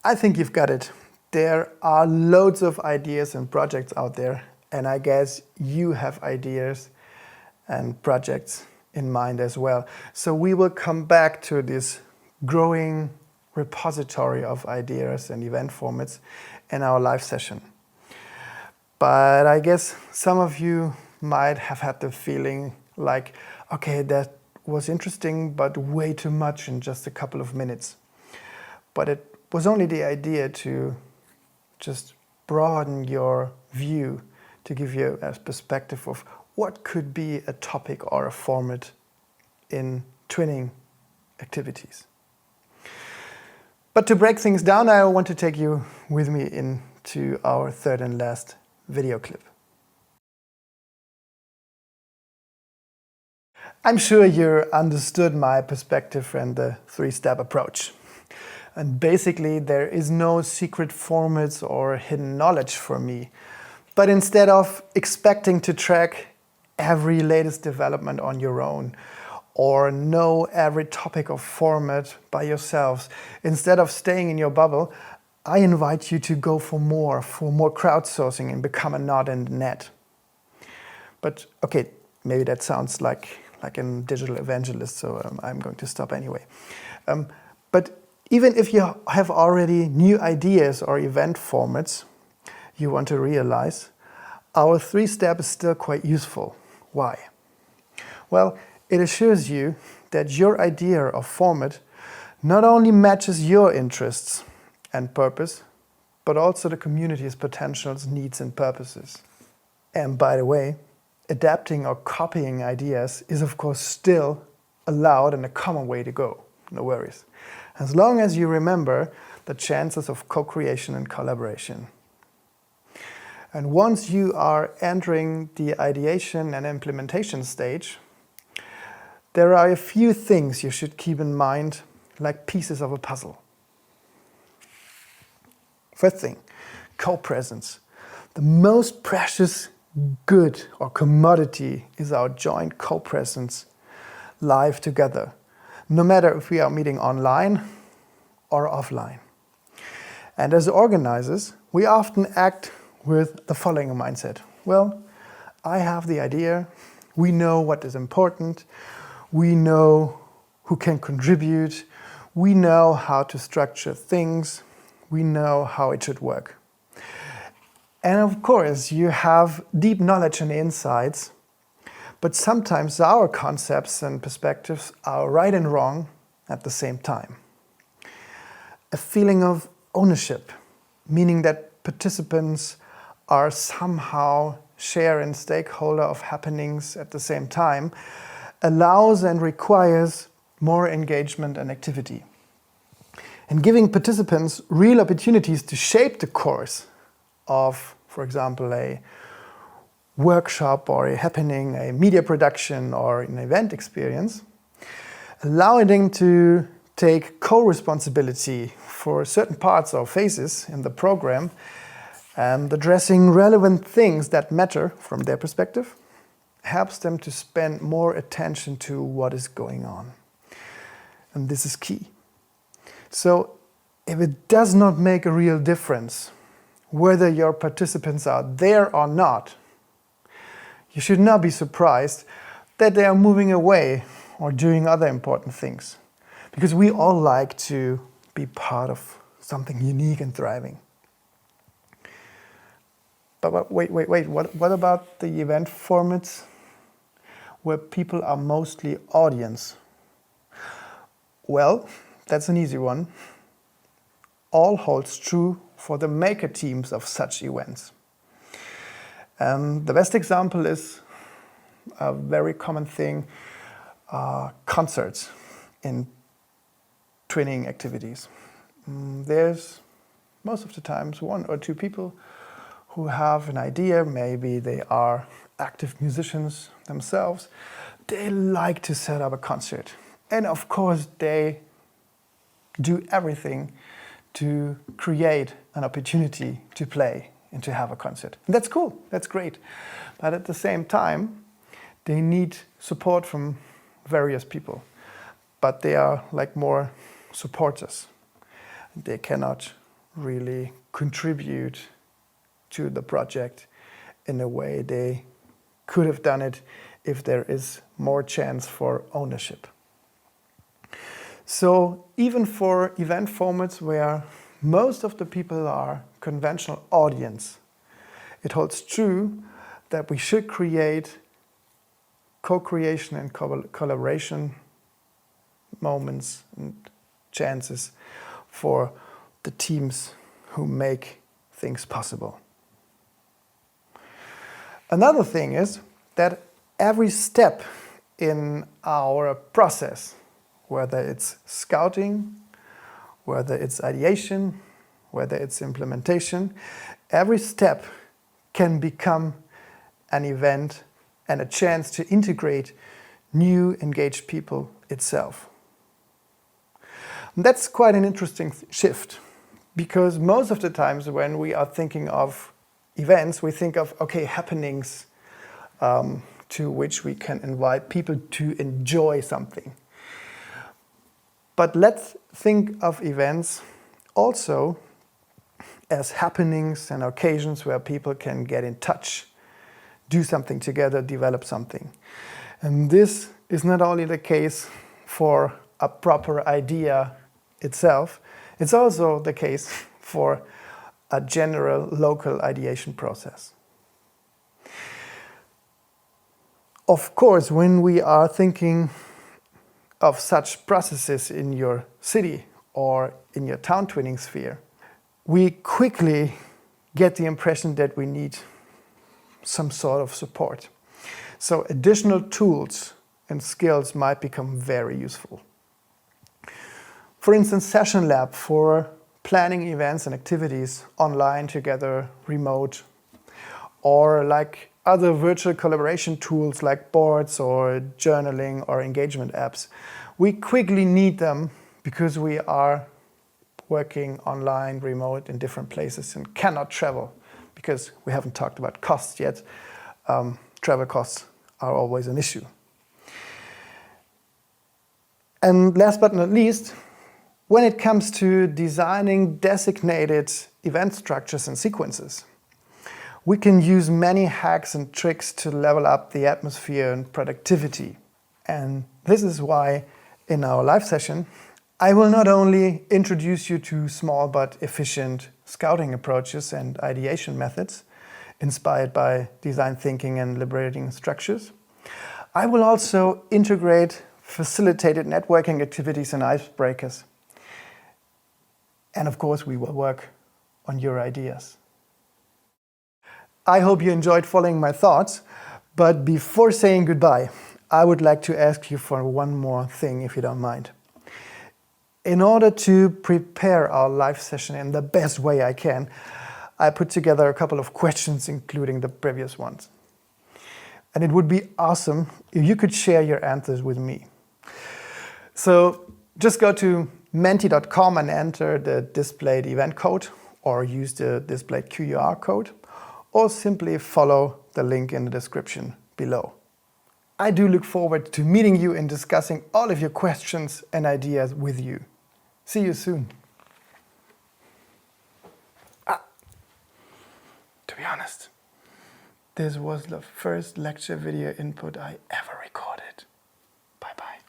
I think you've got it. There are loads of ideas and projects out there, and I guess you have ideas and projects in mind as well. So we will come back to this growing repository of ideas and event formats in our live session. But I guess some of you might have had the feeling like, okay, that was interesting, but way too much in just a couple of minutes. But it was only the idea to just broaden your view, to give you a perspective of what could be a topic or a format in twinning activities. But to break things down, I want to take you with me into our third and last video clip. I'm sure you understood my perspective and the three-step approach. And basically, there is no secret formats or hidden knowledge for me. But instead of expecting to track every latest development on your own, or know every topic or format by yourselves, instead of staying in your bubble, I invite you to go for more crowdsourcing and become a knot in the net. But okay, maybe that sounds like a digital evangelist, so I'm going to stop anyway. But even if you have already new ideas or event formats you want to realize, our three-step is still quite useful. Why? Well, it assures you that your idea of format not only matches your interests and purpose, but also the community's potentials, needs and purposes. And by the way, adapting or copying ideas is of course still allowed and a common way to go. No worries. As long as you remember the chances of co-creation and collaboration. And once you are entering the ideation and implementation stage, there are a few things you should keep in mind, like pieces of a puzzle. First thing, co-presence. The most precious good or commodity is our joint co-presence live together, no matter if we are meeting online or offline. And as organizers, we often act with the following mindset. Well, I have the idea, we know what is important, we know who can contribute, we know how to structure things, we know how it should work. And of course, you have deep knowledge and insights, but sometimes our concepts and perspectives are right and wrong at the same time. A feeling of ownership, meaning that participants are somehow share and stakeholder of happenings at the same time, allows and requires more engagement and activity. And giving participants real opportunities to shape the course of, for example, a workshop or a happening, a media production or an event experience, allowing them to take co-responsibility for certain parts or phases in the program and addressing relevant things that matter from their perspective, helps them to spend more attention to what is going on. And this is key. So if it does not make a real difference whether your participants are there or not, you should not be surprised that they are moving away or doing other important things. Because we all like to be part of something unique and thriving. But wait, what about the event formats where people are mostly audience? Well, that's an easy one. All holds true for the maker teams of such events. The best example is a very common thing, concerts in twinning activities. There's most of the times one or two people who have an idea, maybe they are active musicians themselves, they like to set up a concert. And of course they do everything to create an opportunity to play and to have a concert. And that's cool, that's great. But at the same time, they need support from various people. But they are like more supporters. They cannot really contribute to the project in a way they could have done it if there is more chance for ownership. So even for event formats where most of the people are conventional audience, it holds true that we should create co-creation and collaboration moments and chances for the teams who make things possible. Another thing is that every step in our process, whether it's scouting, whether it's ideation, whether it's implementation, every step can become an event and a chance to integrate new engaged people itself. And that's quite an interesting shift, because most of the times when we are thinking of events, we think of, okay, happenings to which we can invite people to enjoy something. But let's think of events also as happenings and occasions where people can get in touch, do something together, develop something. And this is not only the case for a proper idea itself, it's also the case for a general local ideation process. Of course, when we are thinking of such processes in your city or in your town twinning sphere, we quickly get the impression that we need some sort of support. So additional tools and skills might become very useful. For instance, Session Lab for planning events and activities online together, remote, or like other virtual collaboration tools like boards or journaling or engagement apps. We quickly need them because we are working online, remote in different places and cannot travel, because we haven't talked about costs yet. Travel costs are always an issue. And last but not least, when it comes to designing designated event structures and sequences, we can use many hacks and tricks to level up the atmosphere and productivity. And this is why in our live session, I will not only introduce you to small but efficient scouting approaches and ideation methods inspired by design thinking and liberating structures, I will also integrate facilitated networking activities and icebreakers. And of course, we will work on your ideas. I hope you enjoyed following my thoughts, but before saying goodbye, I would like to ask you for one more thing, if you don't mind. In order to prepare our live session in the best way I can, I put together a couple of questions, including the previous ones. And it would be awesome if you could share your answers with me. So just go to menti.com and enter the displayed event code, or use the displayed QR code, or simply follow the link in the description below. I do look forward to meeting you and discussing all of your questions and ideas with you. See you soon. To be honest, this was the first lecture video input I ever recorded. Bye bye.